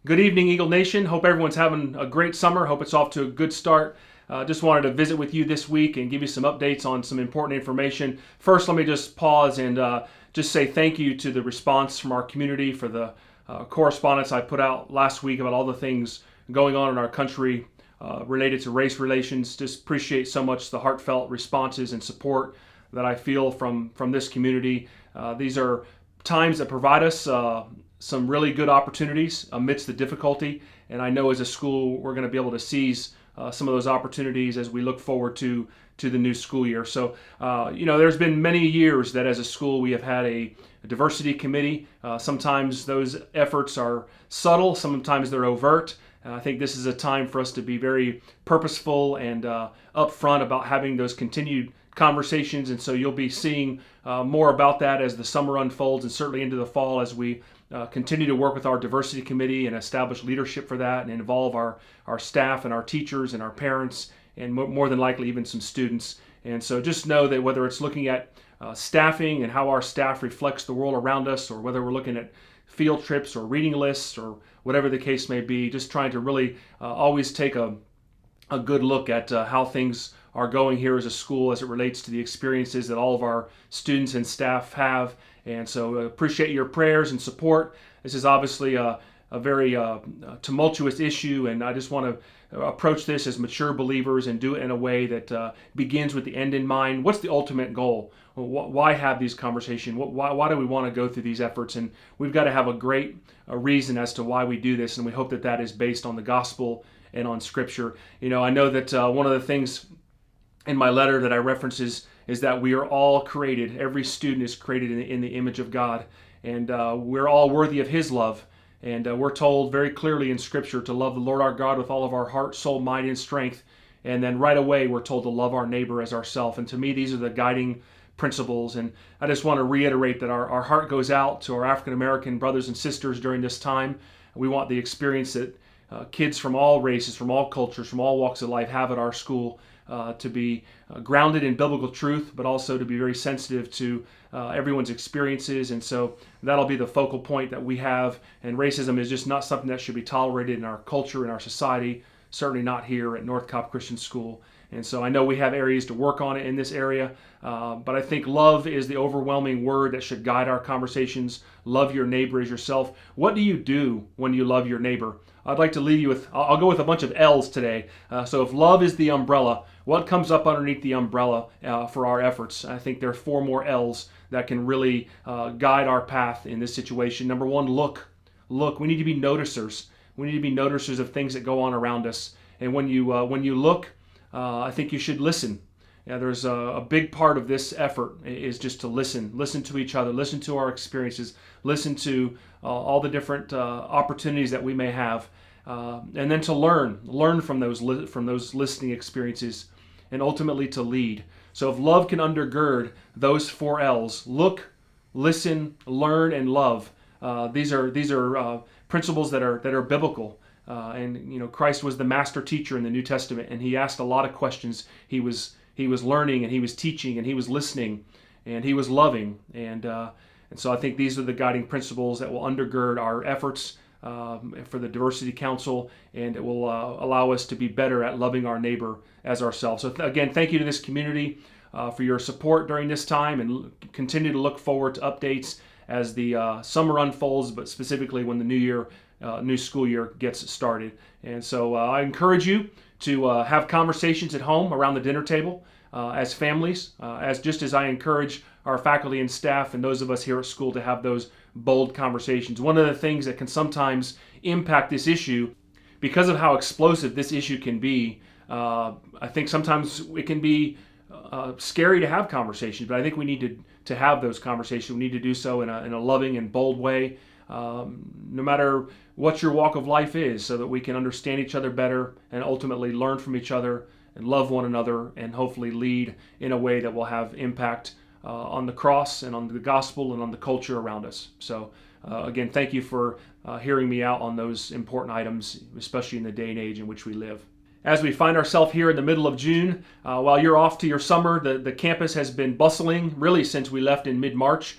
Good evening, Eagle Nation. Hope everyone's having a great summer. Hope it's off to a good start. Just wanted to visit with you this week and give you some updates on some important information. First, let me just pause and just say thank you to the response from our community for the correspondence I put out last week about all the things going on in our country related to race relations. Just appreciate so much the heartfelt responses and support that I feel from this community. These are times that provide us some really good opportunities amidst the difficulty. And I know as a school, we're going to be able to seize some of those opportunities as we look forward to the new school year. So, there's been many years that as a school we have had a diversity committee. Sometimes those efforts are subtle, sometimes they're overt. I think this is a time for us to be very purposeful and upfront about having those continued conversations. And so you'll be seeing more about that as the summer unfolds and certainly into the fall as we continue to work with our diversity committee and establish leadership for that and involve our staff and our teachers and our parents and more than likely even some students. And so just know that whether it's looking at staffing and how our staff reflects the world around us, or whether we're looking at field trips or reading lists or whatever the case may be, just trying to really always take a good look at how things are going here as a school as it relates to the experiences that all of our students and staff have. And so appreciate your prayers and support. This is obviously a very tumultuous issue, and I just want to approach this as mature believers and do it in a way that begins with the end in mind. What's the ultimate goal? Why have these conversations? Why do we want to go through these efforts? And we've got to have a great reason as to why we do this, and we hope that that is based on the gospel and on Scripture. I know that one of the things in my letter that I reference is that we are all created. Every student is created in the image of God, and we're all worthy of His love. And we're told very clearly in Scripture to love the Lord our God with all of our heart, soul, mind, and strength. And then right away we're told to love our neighbor as ourselves. And to me, these are the guiding principles. And I just want to reiterate that our heart goes out to our African American brothers and sisters during this time. We want the experience that kids from all races, from all cultures, from all walks of life have at our school. To be grounded in biblical truth, but also to be very sensitive to everyone's experiences. And so that'll be the focal point that we have. And racism is just not something that should be tolerated in our culture, in our society, certainly not here at North Cobb Christian School. And so I know we have areas to work on it in this area, but I think love is the overwhelming word that should guide our conversations. Love your neighbor as yourself. What do you do when you love your neighbor? I'd like to leave you with, I'll go with a bunch of L's today. So if love is the umbrella, what comes up underneath the umbrella for our efforts? I think there are 4 more L's that can really guide our path in this situation. Number 1, look. Look, we need to be noticers. We need to be noticers of things that go on around us. And when you look, I think you should listen. There's a big part of this effort is just to listen to each other, listen to our experiences, listen to all the different opportunities that we may have, and then to learn from those listening experiences, and ultimately to lead. So if love can undergird those 4 L's, look, listen, learn, and love. These are principles that are biblical. And Christ was the master teacher in the New Testament, and he asked a lot of questions. He was learning, and he was teaching, and he was listening, and he was loving, and so I think these are the guiding principles that will undergird our efforts for the Diversity Council, and it will allow us to be better at loving our neighbor as ourselves. So again, thank you to this community for your support during this time, and continue to look forward to updates as the summer unfolds, but specifically when the new school year gets started. And so I encourage you to have conversations at home around the dinner table as families, just as I encourage our faculty and staff and those of us here at school to have those bold conversations. One of the things that can sometimes impact this issue, because of how explosive this issue can be, I think sometimes it can be scary to have conversations, but I think we need to have those conversations. We need to do so in a loving and bold way, no matter what your walk of life is, so that we can understand each other better and ultimately learn from each other and love one another, and hopefully lead in a way that will have impact on the cross and on the gospel and on the culture around us. So again, thank you for hearing me out on those important items, especially in the day and age in which we live. As we find ourselves here in the middle of June, while you're off to your summer, the campus has been bustling really since we left in mid-March.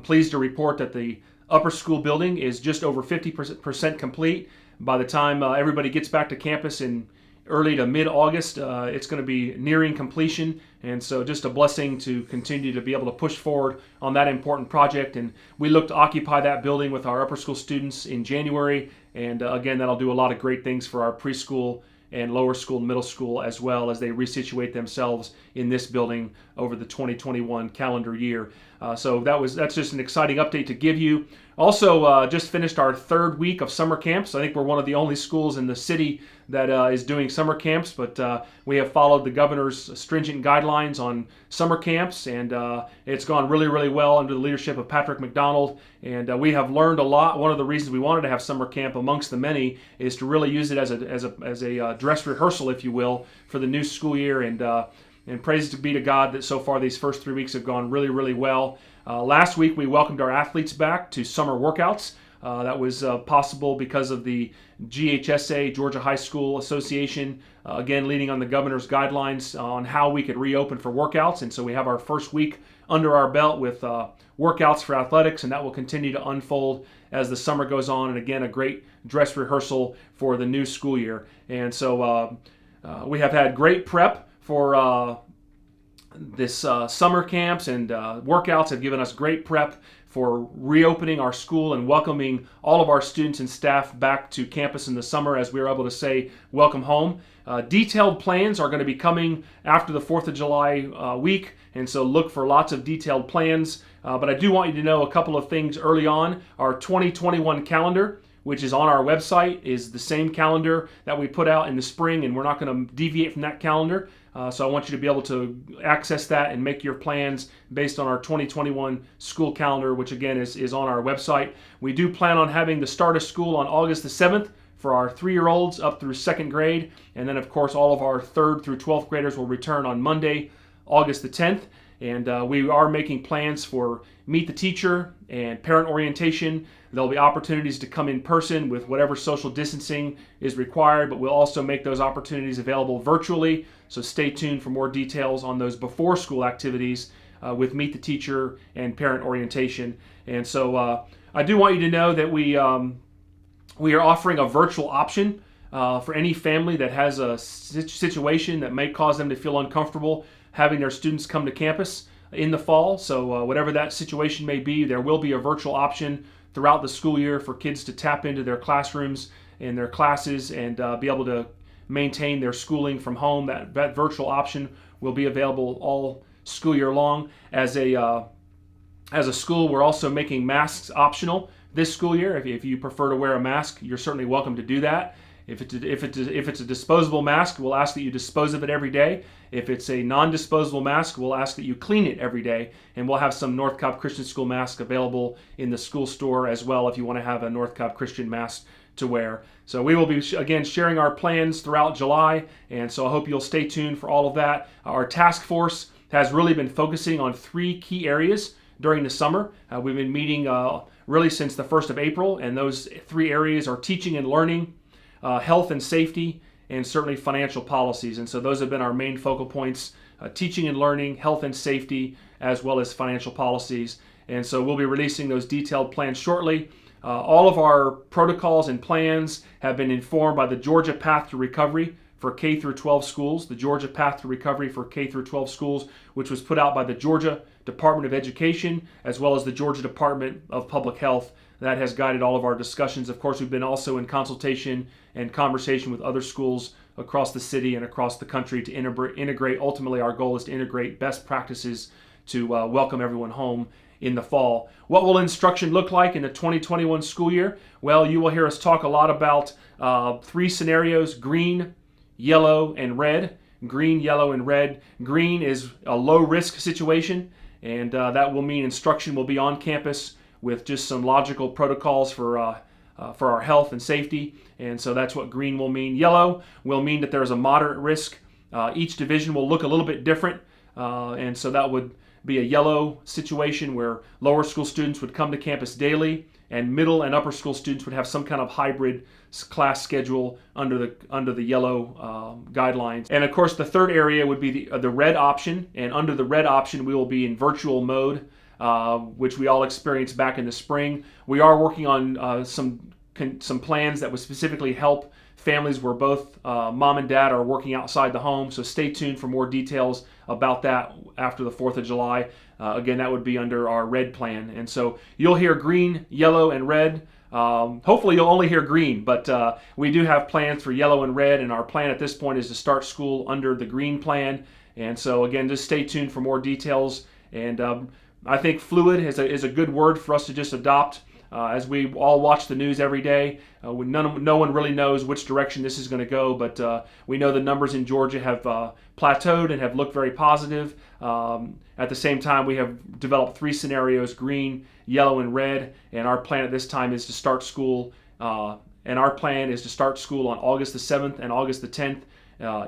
Pleased to report that the upper school building is just over 50% complete. By the time everybody gets back to campus in early to mid-August, it's going to be nearing completion, and so just a blessing to continue to be able to push forward on that important project. And we look to occupy that building with our upper school students in January, and again, that'll do a lot of great things for our preschool and lower school and middle school, as well as they resituate themselves in this building over the 2021 calendar year. So that's just an exciting update to give you. Also, just finished our third week of summer camps. I think we're one of the only schools in the city that is doing summer camps, but we have followed the governor's stringent guidelines on summer camps, and it's gone really, really well under the leadership of Patrick McDonald, and we have learned a lot. One of the reasons we wanted to have summer camp, amongst the many, is to really use it as a dress rehearsal, if you will, for the new school year, and praise be to God that so far these first 3 weeks have gone really, really well. Last week we welcomed our athletes back to summer workouts. That was possible because of the GHSA, Georgia High School Association, again leading on the governor's guidelines on how we could reopen for workouts. And so we have our first week under our belt with workouts for athletics, and that will continue to unfold as the summer goes on. And again, a great dress rehearsal for the new school year. And so we have had great prep for this summer camps, and workouts have given us great prep for reopening our school and welcoming all of our students and staff back to campus in the summer, as we were able to say, welcome home. Detailed plans are going to be coming after the 4th of July week, and so look for lots of detailed plans. But I do want you to know a couple of things early on. Our 2021 calendar, which is on our website, is the same calendar that we put out in the spring, and we're not going to deviate from that calendar. So I want you to be able to access that and make your plans based on our 2021 school calendar, which again is on our website. We do plan on having the start of school on August the 7th for our 3-year-olds up through 2nd grade. And then, of course, all of our 3rd through 12th graders will return on Monday, August the 10th. And we are making plans for Meet the Teacher and parent orientation. There'll be opportunities to come in person with whatever social distancing is required, but we'll also make those opportunities available virtually. So stay tuned for more details on those before school activities with Meet the Teacher and parent orientation. And so I do want you to know that we are offering a virtual option for any family that has a situation that may cause them to feel uncomfortable having their students come to campus in the fall. So whatever that situation may be, there will be a virtual option throughout the school year for kids to tap into their classrooms and their classes and be able to maintain their schooling from home. That virtual option will be available all school year long. As a school, we're also making masks optional this school year. If you prefer to wear a mask, you're certainly welcome to do that. If it's a disposable mask, we'll ask that you dispose of it every day. If it's a non-disposable mask, we'll ask that you clean it every day. And we'll have some North Cobb Christian School masks available in the school store as well if you want to have a North Cobb Christian mask to wear. So we will be, again, sharing our plans throughout July, and so I hope you'll stay tuned for all of that. Our task force has really been focusing on 3 key areas during the summer. We've been meeting really since the 1st of April, and those 3 areas are teaching and learning, health and safety, and certainly financial policies. And so those have been our main focal points, teaching and learning, health and safety, as well as financial policies. And so we'll be releasing those detailed plans shortly. All of our protocols and plans have been informed by the Georgia Path to Recovery for K through 12 schools, the Georgia Path to Recovery for K through 12 schools, which was put out by the Georgia Department of Education, as well as the Georgia Department of Public Health. That has guided all of our discussions. Of course, we've been also in consultation and conversation with other schools across the city and across the country to integrate. Ultimately, our goal is to integrate best practices to welcome everyone home in the fall. What will instruction look like in the 2021 school year? Well, you will hear us talk a lot about 3 scenarios: green, yellow, and red. Green, yellow, and red. Green is a low-risk situation, and that will mean instruction will be on campus with just some logical protocols for our health and safety, and so that's what green will mean. Yellow will mean that there's a moderate risk. Each division will look a little bit different, and so that would be a yellow situation where lower school students would come to campus daily, and middle and upper school students would have some kind of hybrid class schedule under the yellow guidelines. And of course, the third area would be the red option, and under the red option, we will be in virtual mode. which we all experienced back in the spring. We are working on some plans that would specifically help families where both mom and dad are working outside the home. So stay tuned for more details about that after the 4th of July. Again, that would be under our red plan. And so you'll hear green, yellow, and red. Hopefully you'll only hear green, but we do have plans for yellow and red, and our plan at this point is to start school under the green plan. And so again, just stay tuned for more details. And I think fluid is a good word for us to just adopt. As we all watch the news every day, no one really knows which direction this is going to go, but we know the numbers in Georgia have plateaued and have looked very positive. At the same time, we have developed 3 scenarios: green, yellow, and red, and our plan at this time is to start school, and our plan is to start school on August the 7th and August the 10th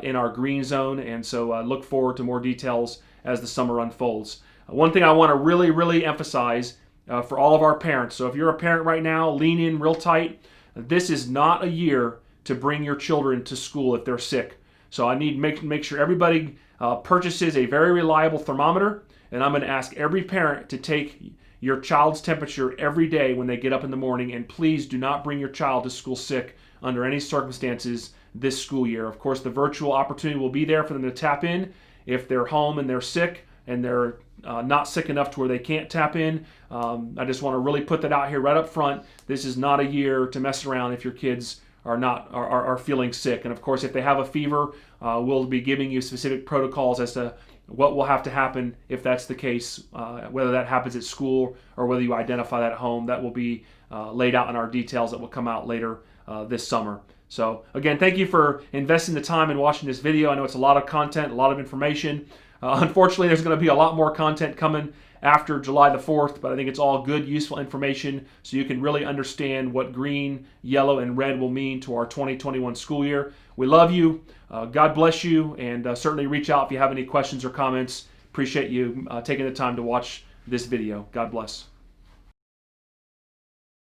in our green zone, and so look forward to more details as the summer unfolds. One thing I want to really emphasize for all of our parents. So if you're a parent right now, lean in real tight. This is not a year to bring your children to school if they're sick. So I need to make sure everybody purchases a very reliable thermometer, and I'm going to ask every parent to take your child's temperature every day when they get up in the morning, and please do not bring your child to school sick under any circumstances this school year. Of course, the virtual opportunity will be there for them to tap in if they're home and they're sick and they're not sick enough to where they can't tap in. I just want to really put that out here right up front. This is not a year to mess around if your kids are feeling sick. And of course, if they have a fever, we'll be giving you specific protocols as to what will have to happen if that's the case, whether that happens at school or whether you identify that at home. That will be laid out in our details that will come out later this summer. So again, thank you for investing the time and watching this video. I know it's a lot of content, a lot of information. Unfortunately, there's going to be a lot more content coming after July the 4th, but I think it's all good, useful information so you can really understand what green, yellow, and red will mean to our 2021 school year. We love you. God bless you, and certainly reach out if you have any questions or comments. Appreciate you taking the time to watch this video. God bless.